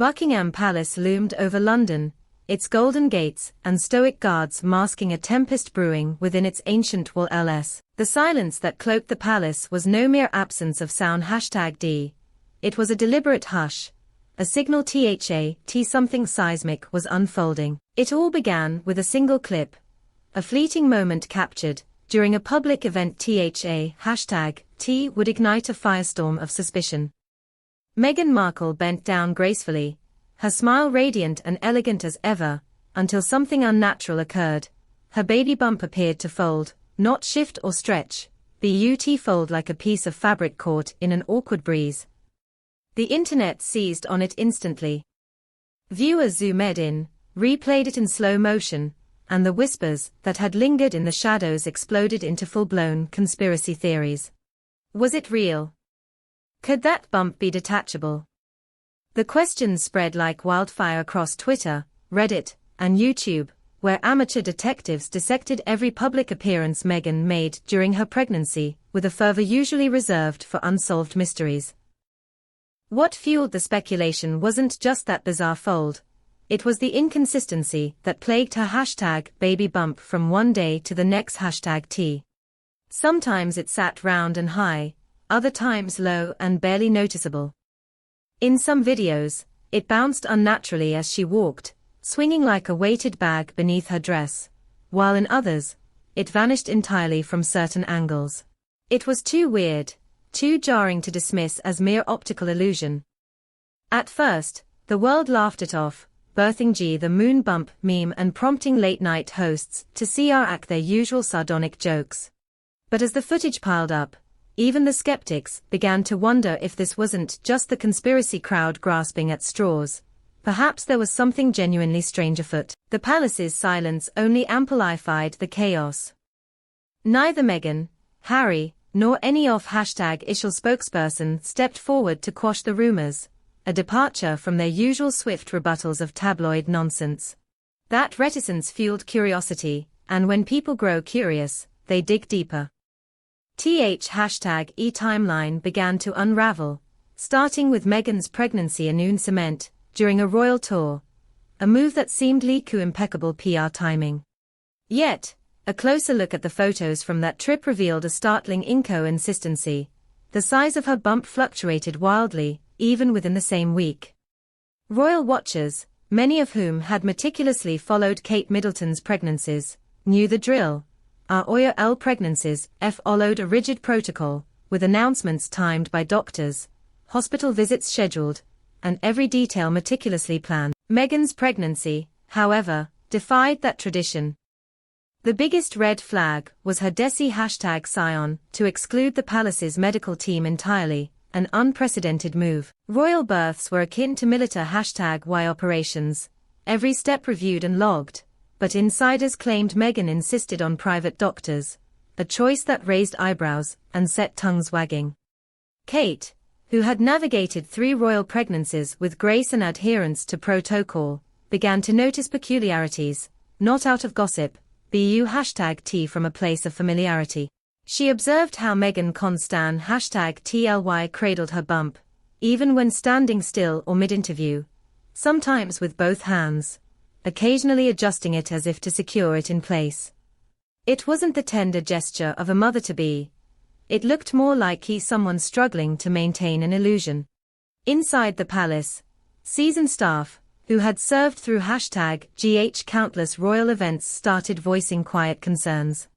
Buckingham Palace loomed over London, its golden gates and stoic guards masking a tempest brewing within its ancient walls. The silence that cloaked the palace was no mere absence of sound #D. It was a deliberate hush. A signal something seismic was unfolding. It all began with a single clip. A fleeting moment captured during a public event #T would ignite a firestorm of suspicion. Meghan Markle bent down gracefully, her smile radiant and elegant as ever, until something unnatural occurred. Her baby bump appeared to fold, not shift or stretch, but fold like a piece of fabric caught in an awkward breeze. The internet seized on it instantly. Viewers zoomed in, replayed it in slow motion, and the whispers that had lingered in the shadows exploded into full-blown conspiracy theories. Was it real? Could that bump be detachable? The questions spread like wildfire across Twitter, Reddit, and YouTube, where amateur detectives dissected every public appearance Meghan made during her pregnancy, with a fervor usually reserved for unsolved mysteries. What fueled the speculation wasn't just that bizarre fold. It was the inconsistency that plagued her #baby bump from one day to the next #T. Sometimes it sat round and high, other times low and barely noticeable. In some videos, it bounced unnaturally as she walked, swinging like a weighted bag beneath her dress, while in others, it vanished entirely from certain angles. It was too weird, too jarring to dismiss as mere optical illusion. At first, the world laughed it off, birthing the moon bump meme and prompting late-night hosts to act their usual sardonic jokes. But as the footage piled up, even the skeptics began to wonder if this wasn't just the conspiracy crowd grasping at straws. Perhaps there was something genuinely strange afoot. The palace's silence only amplified the chaos. Neither Meghan, Harry, nor any #official spokesperson stepped forward to quash the rumors, a departure from their usual swift rebuttals of tabloid nonsense. That reticence fueled curiosity, and when people grow curious, they dig deeper. #E timeline began to unravel, starting with Meghan's pregnancy announcement during a royal tour, a move that seemed like impeccable PR timing. Yet, a closer look at the photos from that trip revealed a startling inconsistency. The size of her bump fluctuated wildly, even within the same week. Royal watchers, many of whom had meticulously followed Kate Middleton's pregnancies, knew the drill. Our royal pregnancies followed a rigid protocol, with announcements timed by doctors, hospital visits scheduled, and every detail meticulously planned. Meghan's pregnancy, however, defied that tradition. The biggest red flag was her #Scion to exclude the palace's medical team entirely, an unprecedented move. Royal births were akin to military #Y operations, every step reviewed and logged. But insiders claimed Meghan insisted on private doctors, a choice that raised eyebrows and set tongues wagging. Kate, who had navigated 3 royal pregnancies with grace and adherence to protocol, began to notice peculiarities, not out of gossip, but #T from a place of familiarity. She observed how Meghan Constant #TLY cradled her bump, even when standing still or mid-interview, sometimes with both hands, occasionally adjusting it as if to secure it in place. It wasn't the tender gesture of a mother-to-be. It looked more like someone struggling to maintain an illusion. Inside the palace, seasoned staff, who had served through #GH countless royal events, started voicing quiet concerns.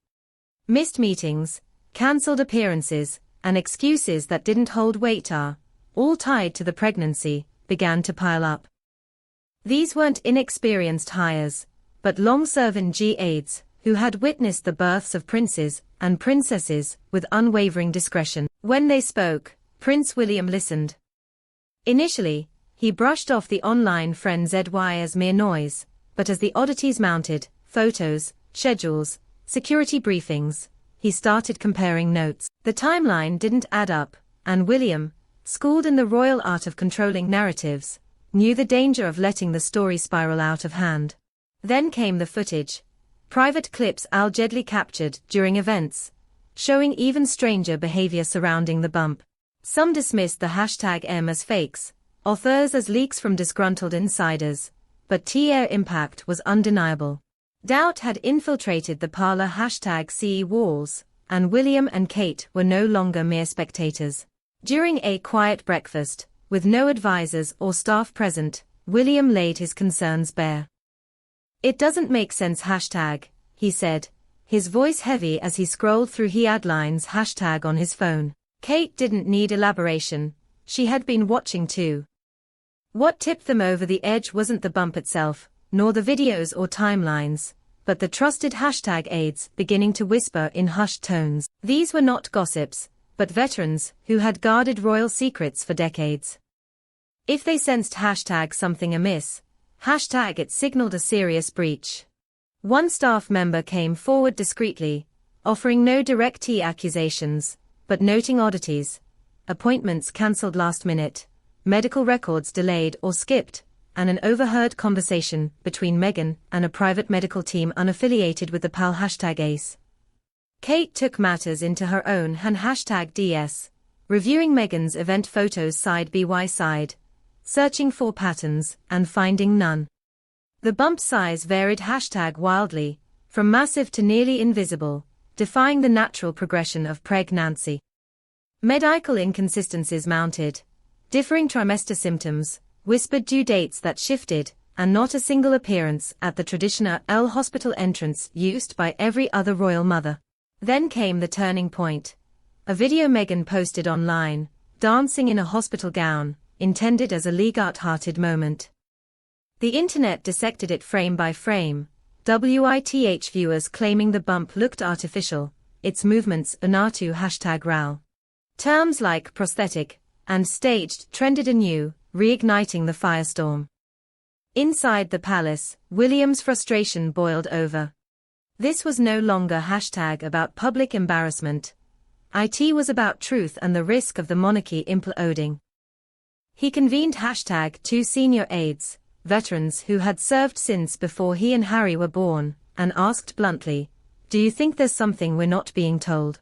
Missed meetings, cancelled appearances, and excuses that didn't hold weight all tied to the pregnancy, began to pile up. These weren't inexperienced hires, but long-serving aides, who had witnessed the births of princes and princesses with unwavering discretion. When they spoke, Prince William listened. Initially, he brushed off the online frenzy as mere noise, but as the oddities mounted, photos, schedules, security briefings, he started comparing notes. The timeline didn't add up, and William, schooled in the royal art of controlling narratives, knew the danger of letting the story spiral out of hand. Then came the footage. Private clips allegedly captured during events, showing even stranger behavior surrounding the bump. Some dismissed the #M as fakes, authors as leaks from disgruntled insiders, but TR impact was undeniable. Doubt had infiltrated the Parler #CE walls, and William and Kate were no longer mere spectators. During a quiet breakfast, with no advisors or staff present, William laid his concerns bare. "It doesn't make sense #, he said, his voice heavy as he scrolled through headlines # on his phone. Kate didn't need elaboration, she had been watching too. What tipped them over the edge wasn't the bump itself, nor the videos or timelines, but the trusted #aides beginning to whisper in hushed tones. These were not gossips, but veterans who had guarded royal secrets for decades. If they sensed #something amiss, it signaled a serious breach. One staff member came forward discreetly, offering no direct accusations, but noting oddities: appointments cancelled last minute, medical records delayed or skipped, and an overheard conversation between Meghan and a private medical team unaffiliated with the PAL #ace. Kate took matters into her own hand #ds, reviewing Meghan's event photos side by side, searching for patterns and finding none. The bump size varied wildly, from massive to nearly invisible, defying the natural progression of pregnancy. Medical inconsistencies mounted, differing trimester symptoms, whispered due dates that shifted, and not a single appearance at the traditional hospital entrance used by every other royal mother. Then came the turning point. A video Meghan posted online, dancing in a hospital gown, intended as a light-hearted moment. The internet dissected it frame by frame, WITH viewers claiming the bump looked artificial, its movements unatu #RAL. Terms like prosthetic and staged trended anew, reigniting the firestorm. Inside the palace, William's frustration boiled over. This was no longer about public embarrassment. It was about truth and the risk of the monarchy imploding. He convened #2 senior aides, veterans who had served since before he and Harry were born, and asked bluntly, "Do you think there's something we're not being told?"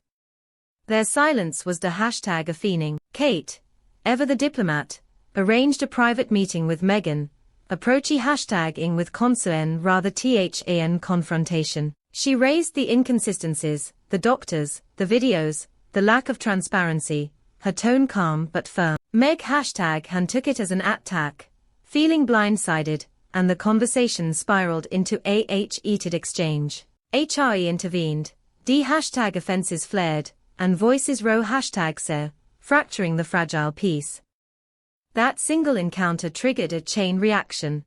Their silence was the #affening. Kate, ever the diplomat, arranged a private meeting with Meghan, approaching #ing with concern rather than confrontation. She raised the inconsistencies, the doctors, the videos, the lack of transparency, her tone calm but firm. Meg #han took it as an attack, feeling blindsided, and the conversation spiraled into a heated exchange. HRE intervened, offenses flared, and voices rose #ser, fracturing the fragile peace. That single encounter triggered a chain reaction.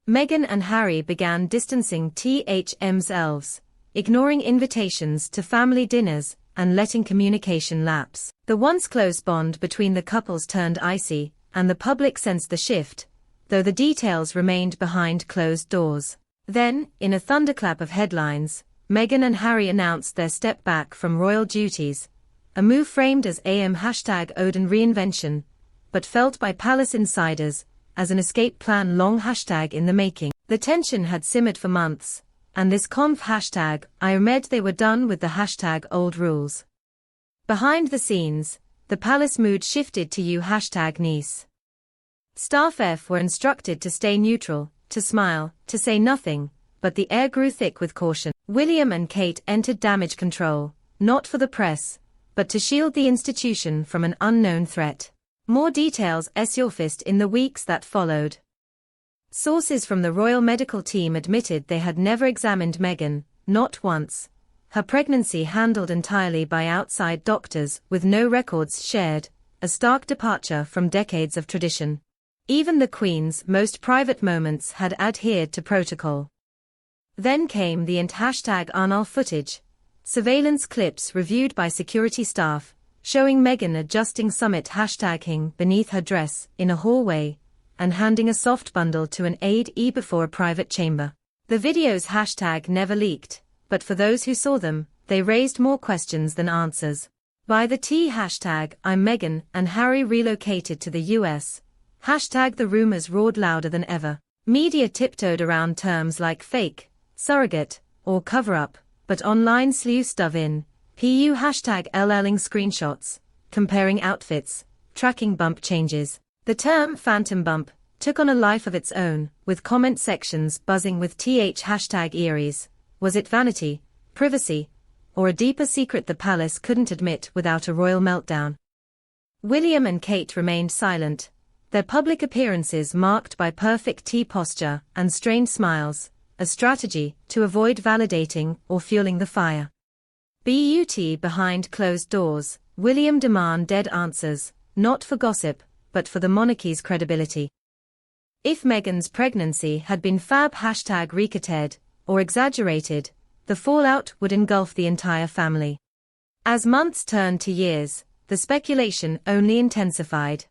Meghan and Harry began distancing themselves, ignoring invitations to family dinners, and letting communication lapse. The once close bond between the couples turned icy, and the public sensed the shift, though the details remained behind closed doors. Then, in a thunderclap of headlines, Meghan and Harry announced their step back from royal duties, a move framed as #Odin reinvention, but felt by palace insiders as an escape plan long #in the making. The tension had simmered for months, and this conf I read they were done with the #old rules. Behind the scenes, the palace mood shifted to #Nice. Staff were instructed to stay neutral, to smile, to say nothing, but the air grew thick with caution. William and Kate entered damage control, not for the press, but to shield the institution from an unknown threat. More details surfaced in the weeks that followed. Sources from the royal medical team admitted they had never examined Meghan, not once. Her pregnancy handled entirely by outside doctors with no records shared, a stark departure from decades of tradition. Even the Queen's most private moments had adhered to protocol. Then came the #Arnal footage, surveillance clips reviewed by security staff, showing Meghan adjusting summit #ing beneath her dress in a hallway, and handing a soft bundle to an aide before a private chamber. The videos #never leaked, but for those who saw them, they raised more questions than answers. By the I'm Meghan and Harry relocated to the US, the rumors roared louder than ever. Media tiptoed around terms like fake, surrogate, or cover-up, but online sleuthed dove in, LLing screenshots, comparing outfits, tracking bump changes. The term phantom bump took on a life of its own, with comment sections buzzing with #Eries. Was it vanity, privacy, or a deeper secret the palace couldn't admit without a royal meltdown? William and Kate remained silent, their public appearances marked by perfect tea posture and strained smiles, a strategy to avoid validating or fueling the fire. But behind closed doors, William demanded dead answers, not for gossip, but for the monarchy's credibility. If Meghan's pregnancy had been #recated or exaggerated, the fallout would engulf the entire family. As months turned to years, the speculation only intensified.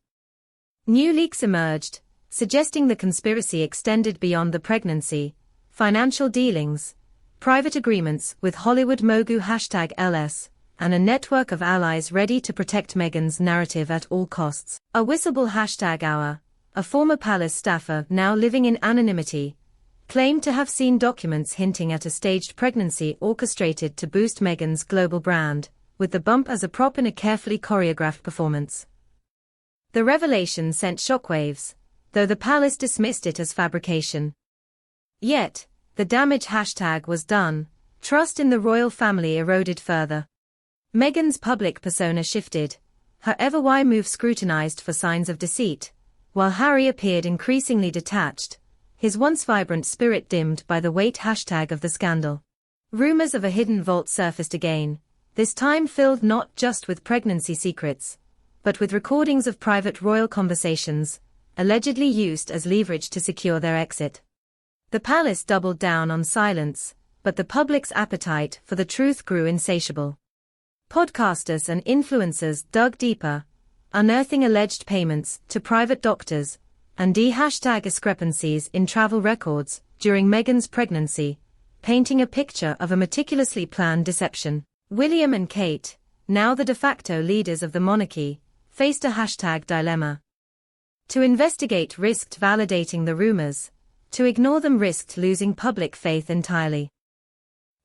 New leaks emerged, suggesting the conspiracy extended beyond the pregnancy, financial dealings, private agreements with Hollywood mogul #LS, and a network of allies ready to protect Meghan's narrative at all costs. A whistleblower #Hour, a former palace staffer now living in anonymity, claimed to have seen documents hinting at a staged pregnancy orchestrated to boost Meghan's global brand, with the bump as a prop in a carefully choreographed performance. The revelation sent shockwaves, though the palace dismissed it as fabrication. Yet, the damage was done, trust in the royal family eroded further. Meghan's public persona shifted, her ever-why move scrutinized for signs of deceit, while Harry appeared increasingly detached, his once vibrant spirit dimmed by the weight of the scandal. Rumors of a hidden vault surfaced again, this time filled not just with pregnancy secrets, but with recordings of private royal conversations, allegedly used as leverage to secure their exit. The palace doubled down on silence, but the public's appetite for the truth grew insatiable. Podcasters and influencers dug deeper, unearthing alleged payments to private doctors and discrepancies in travel records during Meghan's pregnancy, painting a picture of a meticulously planned deception. William and Kate, now the de facto leaders of the monarchy, faced a dilemma. To investigate risked validating the rumors, to ignore them risked losing public faith entirely.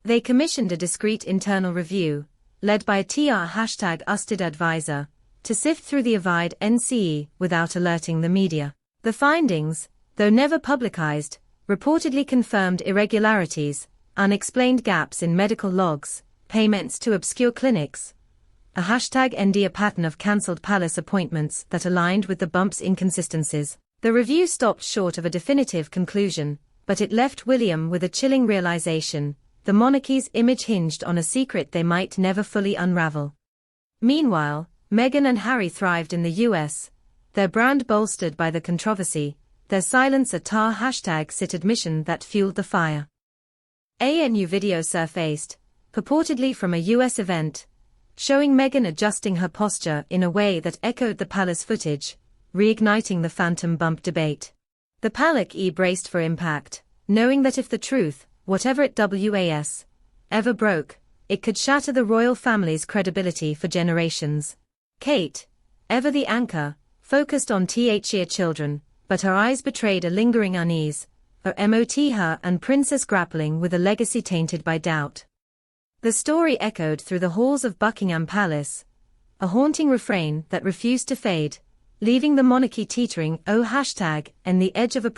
They commissioned a discreet internal review, led by a #usted advisor, to sift through the Avid NCE without alerting the media. The findings, though never publicized, reportedly confirmed irregularities, unexplained gaps in medical logs, payments to obscure clinics, a #ND pattern of cancelled palace appointments that aligned with the bump's inconsistencies. The review stopped short of a definitive conclusion, but it left William with a chilling realization: the monarchy's image hinged on a secret they might never fully unravel. Meanwhile, Meghan and Harry thrived in the US, their brand bolstered by the controversy, their silence a #sit admission that fueled the fire. A new video surfaced, purportedly from a US event, showing Meghan adjusting her posture in a way that echoed the palace footage, reigniting the phantom bump debate. The palace braced for impact, knowing that if the truth, whatever it was, ever broke, it could shatter the royal family's credibility for generations. Kate, ever the anchor, focused on her children, but her eyes betrayed a lingering unease, her and princess grappling with a legacy tainted by doubt. The story echoed through the halls of Buckingham Palace, a haunting refrain that refused to fade, leaving the monarchy teetering and the edge of a